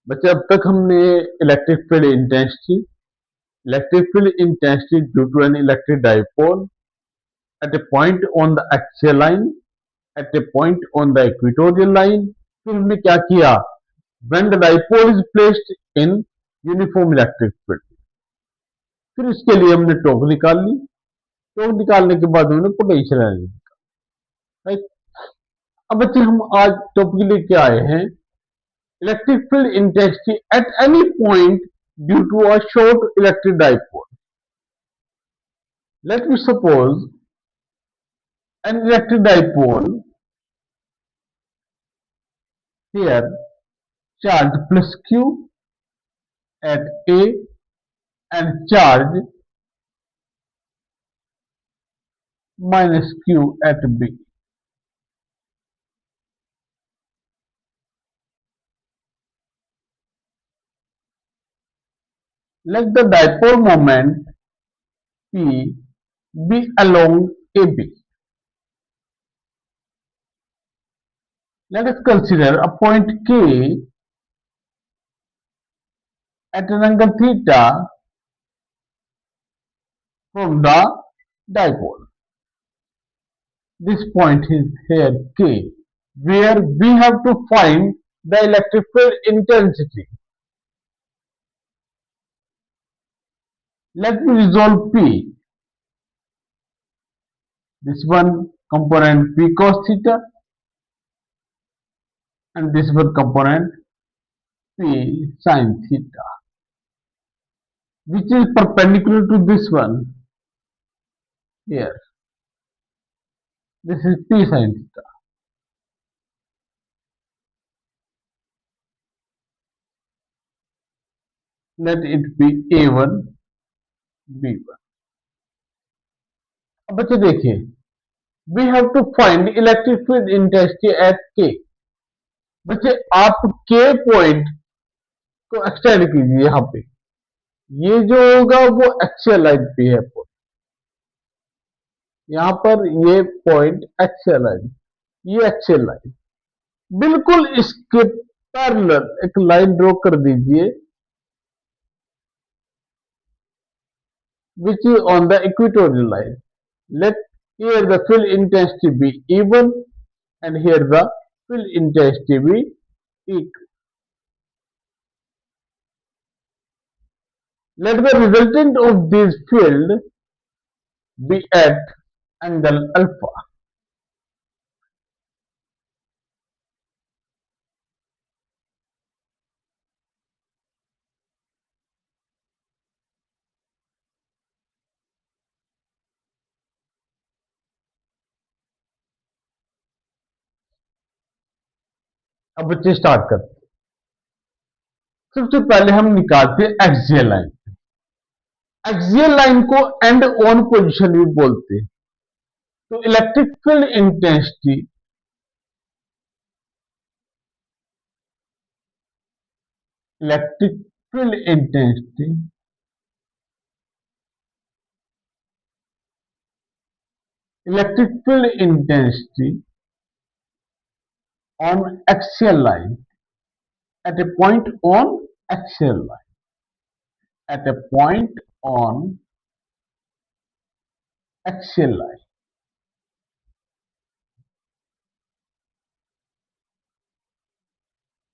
बच्चे अब तक हमने electric field intensity, electric field intensity due to an electric dipole at a point on the axial line, at a point on the equatorial line. फिर हमने क्या किया? When the dipole is placed in uniform electric field, फिर इसके लिए हमने torque निकाल ली। Torque निकालने के बाद हमने पोटेंशियल एनर्जी, राइट। अब बच्चे हम आज टॉपिक लेके आए हैं electric field intensity at any point due to a short electric dipole. Let me suppose an electric dipole here, charge plus q at A and charge minus q at B. Let the dipole moment P be along AB. Let us consider a point K at an angle theta from the dipole. This point is here K, where we have to find the electric field intensity. Let me resolve P. This one component P cos theta and this one component P sin theta, which is perpendicular to this one here. This is P sin theta. Let it be A1, B1. अब बच्चे देखिए, we have to find electric field intensity at K. बच्चे आप K point को extend कीजिए यहाँ पे, ये जो होगा वो एक्सियल लाइन पे है। यहाँ पर ये पॉइंट एक्सियल लाइन, ये एक्सियल लाइन, बिल्कुल इसके पैरेलल एक लाइन ड्रॉ कर दीजिए which is on the equatorial line. Let here the field intensity be E1 and here the field intensity be E2. Let the resultant of this field be at angle alpha. अब बच्चे start करते हैं। सबसे पहले हम निकालते हैं axial line. Axial line को एंड ऑन पोजीशन भी बोलते हैं। तो electric field intensity electric field intensity electric field intensity on axial line at a point on axial line at a point on axial line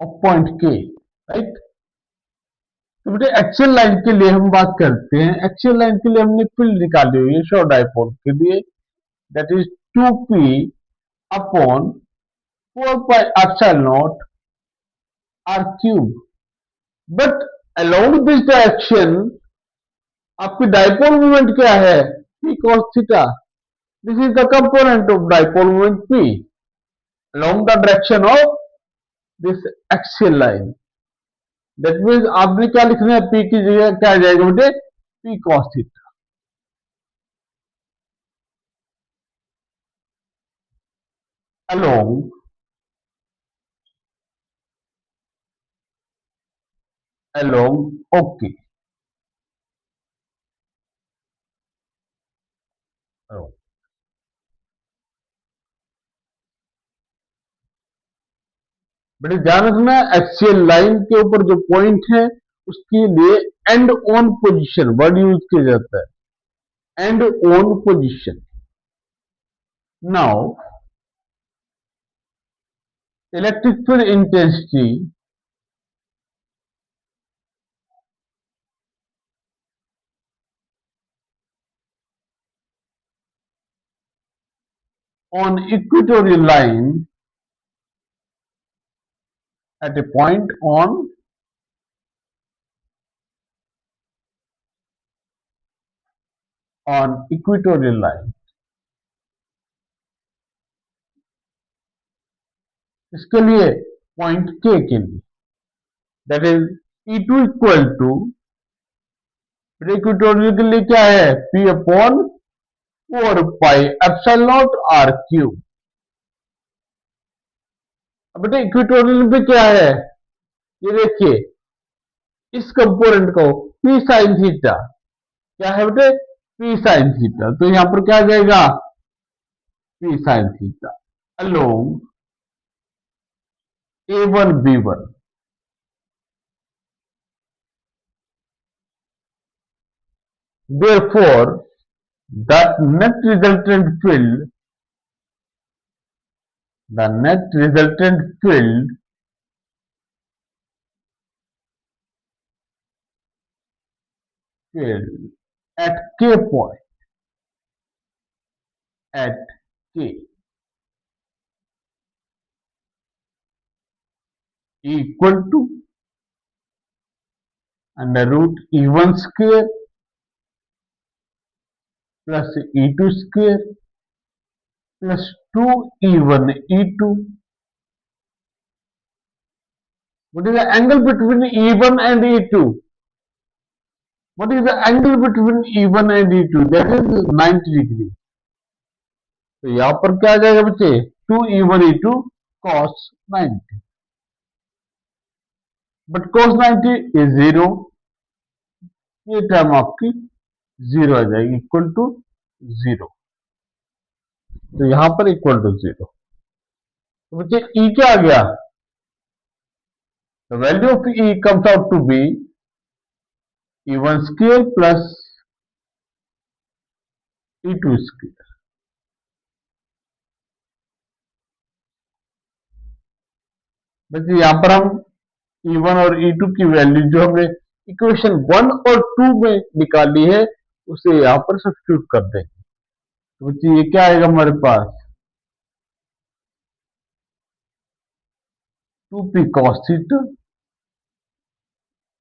of point K, right? तो बेटे axial line के लिए हम बात करते हैं। एक्सियल लाइन के लिए हमने फील्ड निकाली हुई है शॉर्ट डाइपोल के लिए, that is 2p upon 4 pi epsilon not r cube. But along this direction आपकी डाइपोल मोमेंट क्या है? p cos theta. This is the component of dipole moment p along the direction of this axial line. That means आपने क्या लिखना है? p की जगह क्या आ जाएगा बेटे? p cos theta. along okay, along. बेटे ध्यान रखना, एक्सियल लाइन के ऊपर जो पॉइंट है उसके लिए and on position word use किया जाता है, and on position. Now electric field intensity on equatorial line at a point on equatorial line, इसके लिए पॉइंट के लिए that is E2 equal to, equatorial के लिए क्या है, P upon 4 pi epsilon naught r cube. अब बेटे इक्वेटोरियल पे क्या है, ये देखिए इस कंपोनेंट को P साइन थीटा, क्या है बेटे, P साइन थीटा, तो यहां पर क्या आ जाएगा, P sine theta along A1 B1। Therefore, the net resultant field, the net resultant field field at K point, at K equal to under root E1 square plus E2 square plus 2 E1 E2. What is the angle between E1 and E2? What is the angle between E1 and E2? That is 90 degree. तो यहां पर क्या आ जाएगा बच्चे, 2 E1 E2 cos 90, but cos 90 is 0, ये term आपकी 0 आ जाएगी, इक्वल टू 0। तो यहां पर इक्वल टू 0, तो बच्चे E क्या आ गया, the value of E comes out to be E1 square plus E2 square. बच्चे यहां पर हम E1 और E2 की वैल्यू जो हमने इक्वेशन 1 और 2 में निकाली है उसे यहां पर सब्स्टिट्यूट कर देंगे, तो बच्चे ये क्या आएगा हमारे पास, 2p cos theta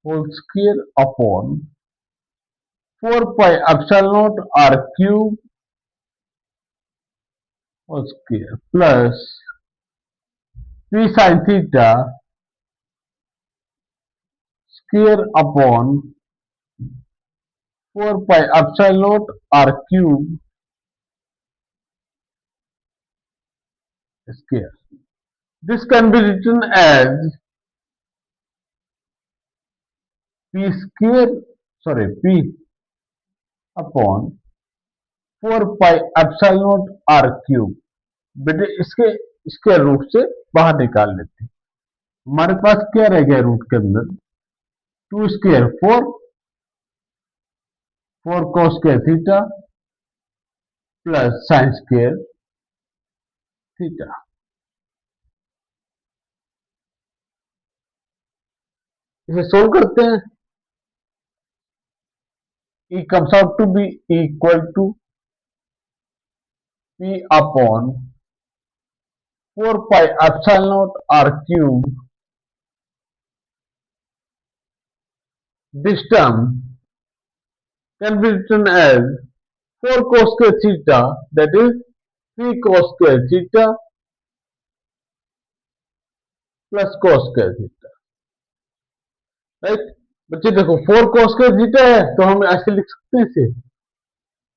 whole square upon 4 pi epsilon naught r cube whole square plus p sin theta square upon 4 pi epsilon naught r cube square. This can be written as p square, sorry, p upon 4 pi epsilon naught r cube. बेटे इसके square root से बाहर निकाल लेते हैं, हमारे पास क्या रह गया रूट के अंदर, 2 square 4, 4 cos square theta plus sine square theta. इसे सोल्व करते हैं, E comes out to be equal to P upon 4 pi epsilon naught r cube। This term can be written as 4 cos square theta, that is 3 cos square theta plus cos square theta, right. बच्चे देखो 4 cos square theta है तो हम ऐसे लिख सकते हैं इसे,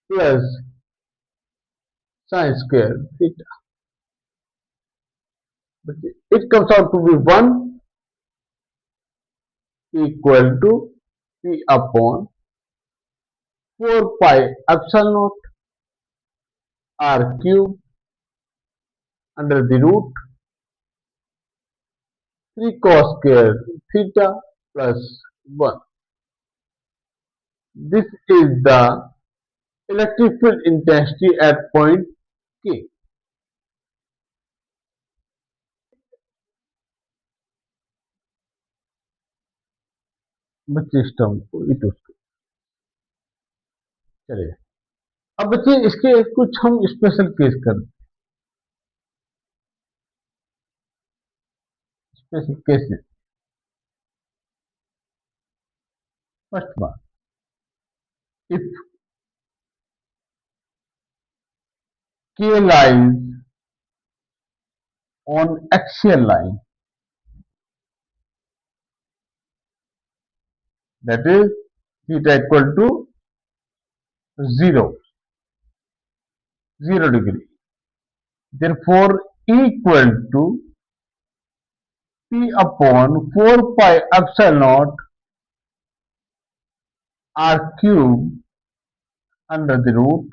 plus sin square theta। It comes out to be 1 equal to P upon 4 pi epsilon naught r cube under the root 3 cos square theta plus 1. This is the electric field intensity at point K. बच्चे इस term को it उसके चलिए। अब बच्चे इसके कुछ हम स्पेशल केस करते हैं। Special cases. First one, if K lies on axial line, that is theta equal to 0, 0 degree. Therefore, equal to P upon 4 pi epsilon naught R cube under the root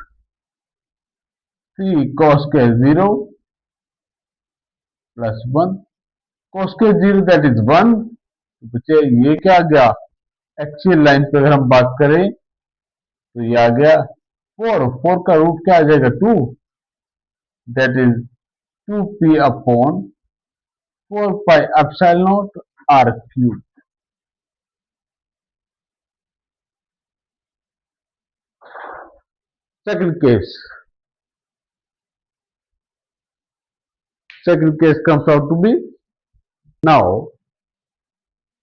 3 cos square 0 plus 1. Cos square 0 that is 1. बच्चे ये क्या आ गया? Axial line पे अगर हम बात करें तो ये आ गया 4, 4 का रूट क्या आ जाएगा? 2, that is 2p upon 4 pi epsilon naught R cube. Second case comes out to be, now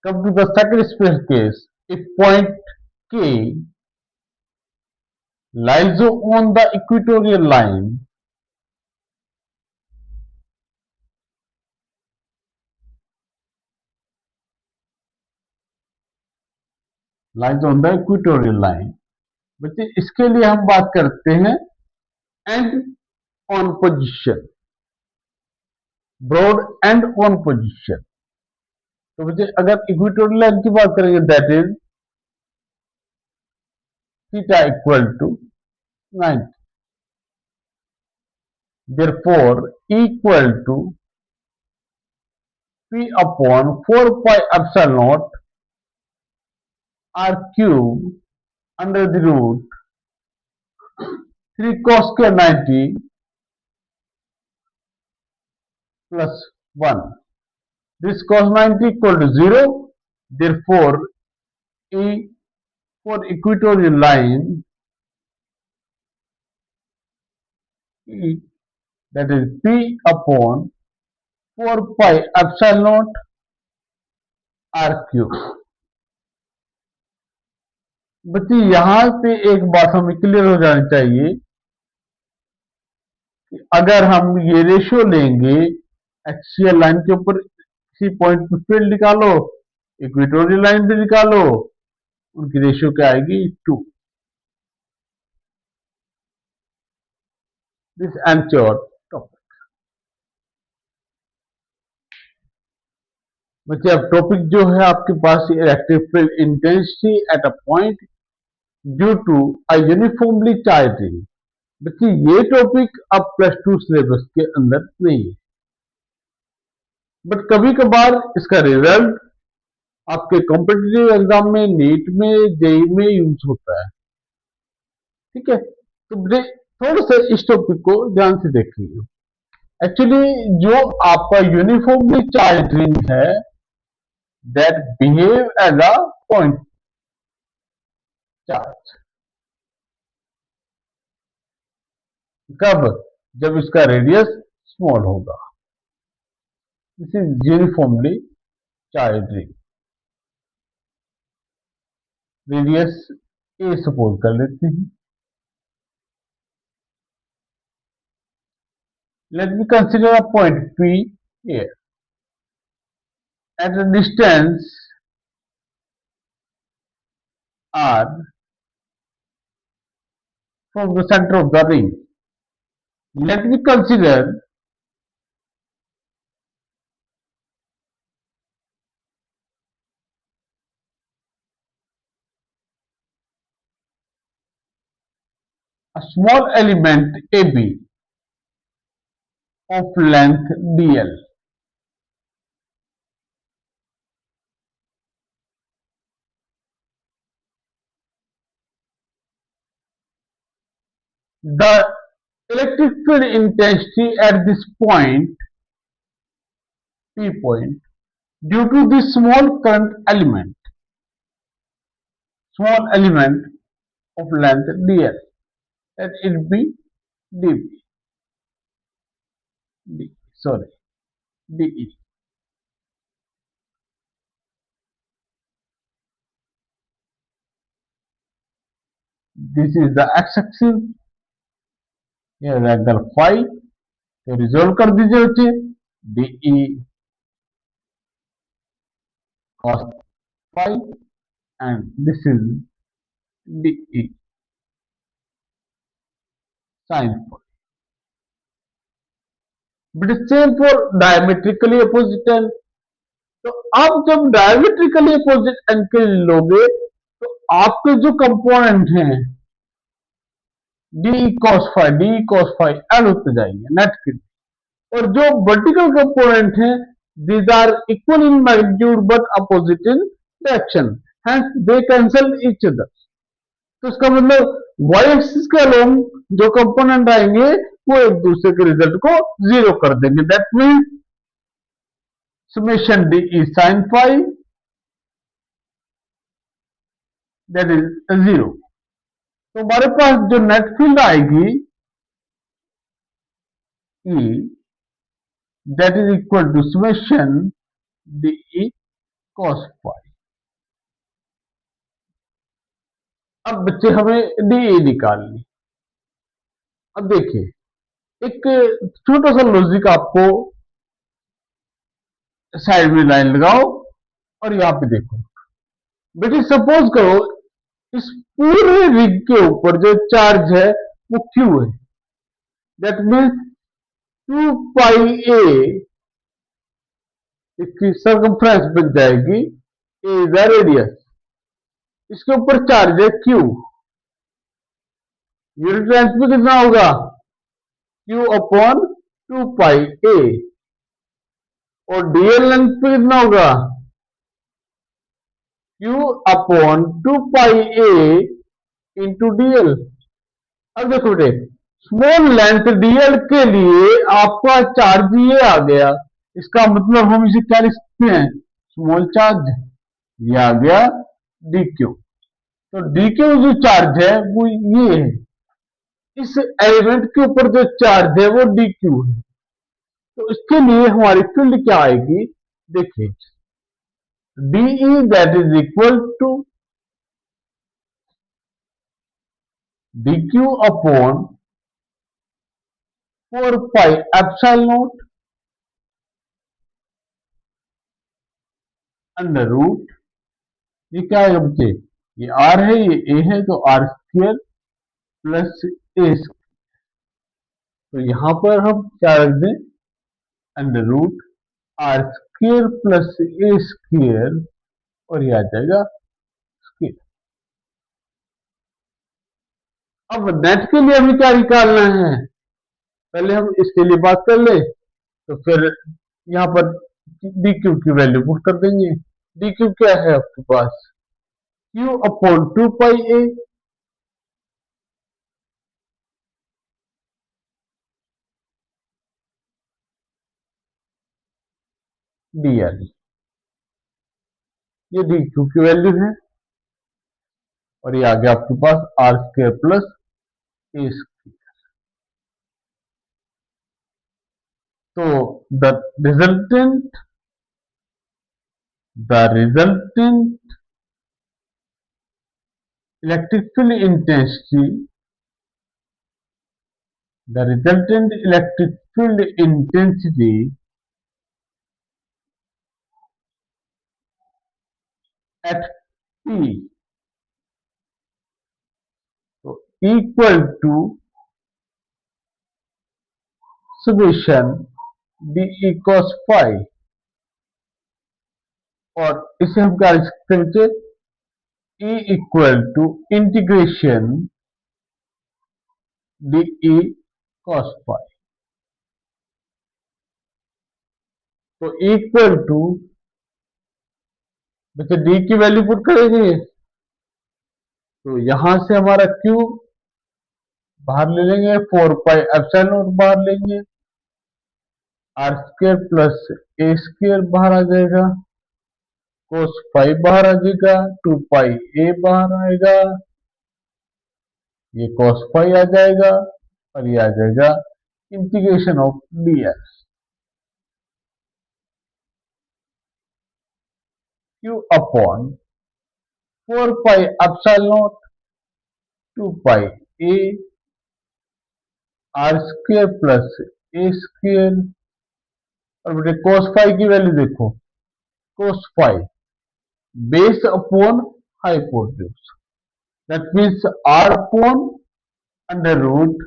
come to the second special case. If point K lies on the equatorial line, बच्चे इसके लिए हम बात करते हैं end on position, broad end on position. तो बच्चे अगर इक्वेटोरियल लाइन की बात करेंगे that is theta equal to 90, therefore equal to P upon 4 pi epsilon naught R cube under the root 3 cos square 90 plus 1. This cos 90 equal to 0. Therefore, E for equatorial line, E, that is P upon 4 pi epsilon naught R cube. बच्चे यहां पे एक बात हमें clear हो जानी चाहिए कि अगर हम ये रेशियो लेंगे एक्सियल लाइन के ऊपर किसी पॉइंट पे फील्ड निकालो, इक्वेटोरियल लाइन पे निकालो, उनकी रेशियो क्या आएगी? 2. This and your topic. बच्चे अब टॉपिक जो है आपके पास electric field intensity at a point due to a uniformly charged ring. बच्चे ये टॉपिक अब +2 सिलेबस के अंदर नहीं है, बट कभी कभार इसका रिजल्ट आपके कॉम्पिटिटिव एग्जाम में, नीट में, जेई में यूज होता है। ठीक है, तो मुझे थोड़ा सा इस टॉपिक को ध्यान से देख लीजिए। एक्चुअली जो आपका यूनिफॉर्मली चार्ज रिंग है that behave as a point charge. कब? जब इसका रेडियस स्मॉल होगा। This is uniformly charge ring. Radius a suppose कर लेते हैं। Let me consider a point P here. At a distance R from the center of the ring. Let me consider a small element AB of length dl. The electric field intensity at this point, P point, due to the small element of length dl, let it be db, sorry, de. This is the x-axis, here angle phi, तो resolve कर दीजिए बच्चे, de cos phi and this is de sin phi. But same for diametrically opposite end. तो आप जब diametrically opposite and के लोगे तो आपके जो कंपोनेंट हैं डी cos फाइ एड होते जाएंगे नेट के, और जो वर्टिकल कंपोनेंट हैं these are equal in magnitude but opposite in direction, hence they cancel each other. तो इसका मतलब वाई एक्सिस के अलोंग जो कंपोनेंट आएंगे वो एक दूसरे के रिजल्ट को जीरो कर देंगे, that means summation d is sin phi, that is 0। तो हमारे पास जो नेट फील्ड आएगी E, that is equal to summation d cos phi। अब बच्चे हमें डी निकालनी। अब देखिए एक छोटा सा लॉजिक आपको, साइड में लाइन लगाओ और यहां पे देखो बेटे, सपोज करो इस पूरे रिग के ऊपर जो चार्ज है वो क्यू है, दैट मीन्स 2 पाई ए, इसकी सर्कमफ्रेंस बन जाएगी, ए इज द रेडियस, इसके ऊपर चार्ज है क्यू, यूनिट लेंथ में कितना होगा क्यू अपॉन 2 पाई ए, और डीएल लेंथ पे कितना होगा क्यू अपॉन 2 पाई ए इंटू डीएल। अब देखो बेटे, स्मॉल लेंथ डीएल के लिए आपका चार्ज ये आ गया, इसका मतलब हम इसे क्या लिख सकते हैं, स्मॉल चार्ज, ये आ गया डी क्यू। तो डी क्यू जो चार्ज है वो ये है, इस एलिमेंट के ऊपर जो चार्ज है वो डी क्यू है। तो इसके लिए हमारी फील्ड क्या आएगी, देखिए d E that is equal to d q upon 4 pi epsilon naught under root, ये क्या है बच्चे, ये आर है ये ए है, तो आर स्क्वायर प्लस ए, तो यहां पर हम क्या रख दें under root r square plus ए स्क्वायर, और ये आ जाएगा स्क्वायर। अब नेट के लिए हमें क्या निकालना है, पहले हम इसके लिए बात कर ले, तो फिर यहां पर डी क्यू की वैल्यू पुट कर देंगे। डी क्यू क्या है आपके पास Q upon 2 pi A, D L, ये डी क्यू की वैल्यू है, और ये आ गया आपके पास आर स्क्वायर प्लस ए स्क्वायर। तो the resultant electric field intensity, the resultant electric field intensity at P, so equal to summation d cos phi, और इसे हम क्या लिख सकते हैं बच्चे, E equal to integration d cos phi, तो इक्वल टू बच्चे डी की वैल्यू पुट करेंगे, तो यहां से हमारा Q बाहर ले लेंगे, 4 पाई एप्सिलॉन नॉट बाहर लेंगे, आर स्क्वायर प्लस ए स्क्वायर बाहर आ जाएगा, कोस फाई बाहर आ जाएगा, 2 पाई ए बाहर आएगा, ये कॉस फाई आ जाएगा, और ये आ जाएगा integration of d s q upon 4 pi epsilon naught 2 pi a r square plus A square, और बेटे कोस फाई की वैल्यू देखो, cos phi base upon hypotenuse, that means r upon under root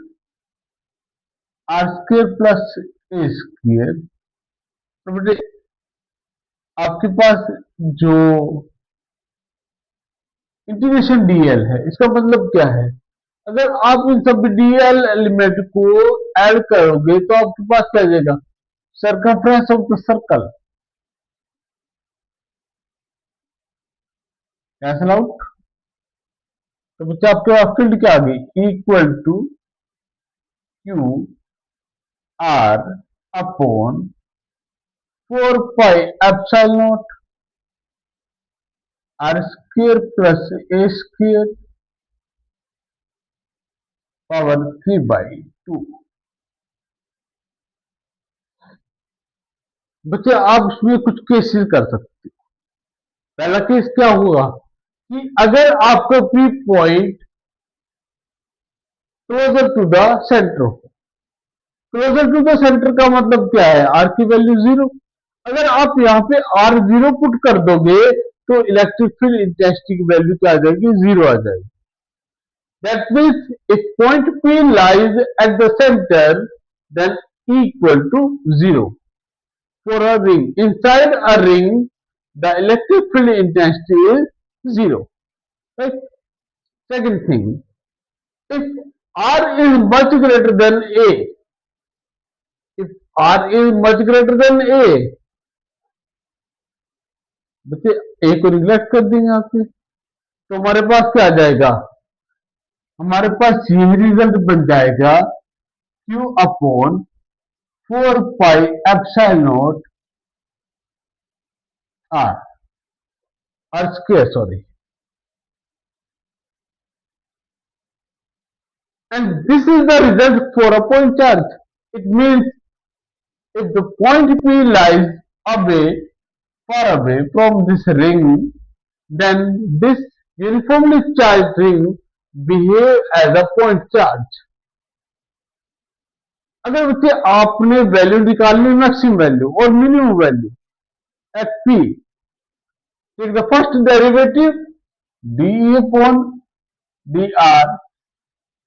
r square plus A square. तो बेटे आपके पास जो integration DL है, इसका मतलब क्या है, अगर आप इन सब डीएल एलिमेंट को ऐड करोगे तो आपके पास क्या आ जाएगा, circumference of the circle, cancel out. तो बच्चा आपके पास फील्ड क्या आ गई, equal to q r upon 4 pi epsilon naught r square plus A square power 3/2। बच्चे आप इसमें कुछ केसेस कर सकते हो। पहला केस क्या होगा कि अगर आपका P point closer to the centre हो, क्लोजर टू द सेंटर का मतलब क्या है, आर की वैल्यू 0। अगर आप यहाँ पे आर 0 पुट कर दोगे तो इलेक्ट्रिक फील्ड इंटेंसिटी की वैल्यू क्या आ जाएगी, 0 आ जाएगी। That means if point P lies at the center then equal to 0 for a ring. Inside a ring the electric field intensity is 0, right? Second thing, if R is much greater than A, if R is much greater than A, बच्चे A को neglect कर देंगे आपसे, तो हमारे पास क्या आ जाएगा, हमारे पास यह रिजल्ट बन जाएगा Q upon 4 pi epsilon naught r, r square sorry, and this is the result for a point charge. It means if the point P lies away, far away from this ring, then this uniformly charged ring behave as a point charge. अगर बच्चे आपने value निकालनी maximum value और minimum value at P, take the first derivative d upon d r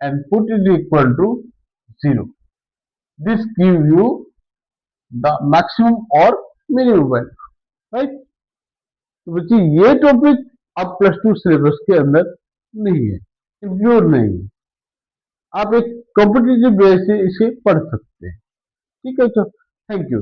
and put it equal to 0. This give you the maximum or minimum value, right? तो बच्चे ये topic अब +2 syllabus के अंदर नहीं है, इंक्लूड नहीं है, आप एक कॉम्पिटिटिव बेस से इसे पढ़ सकते हैं। ठीक है, तो थैंक यू।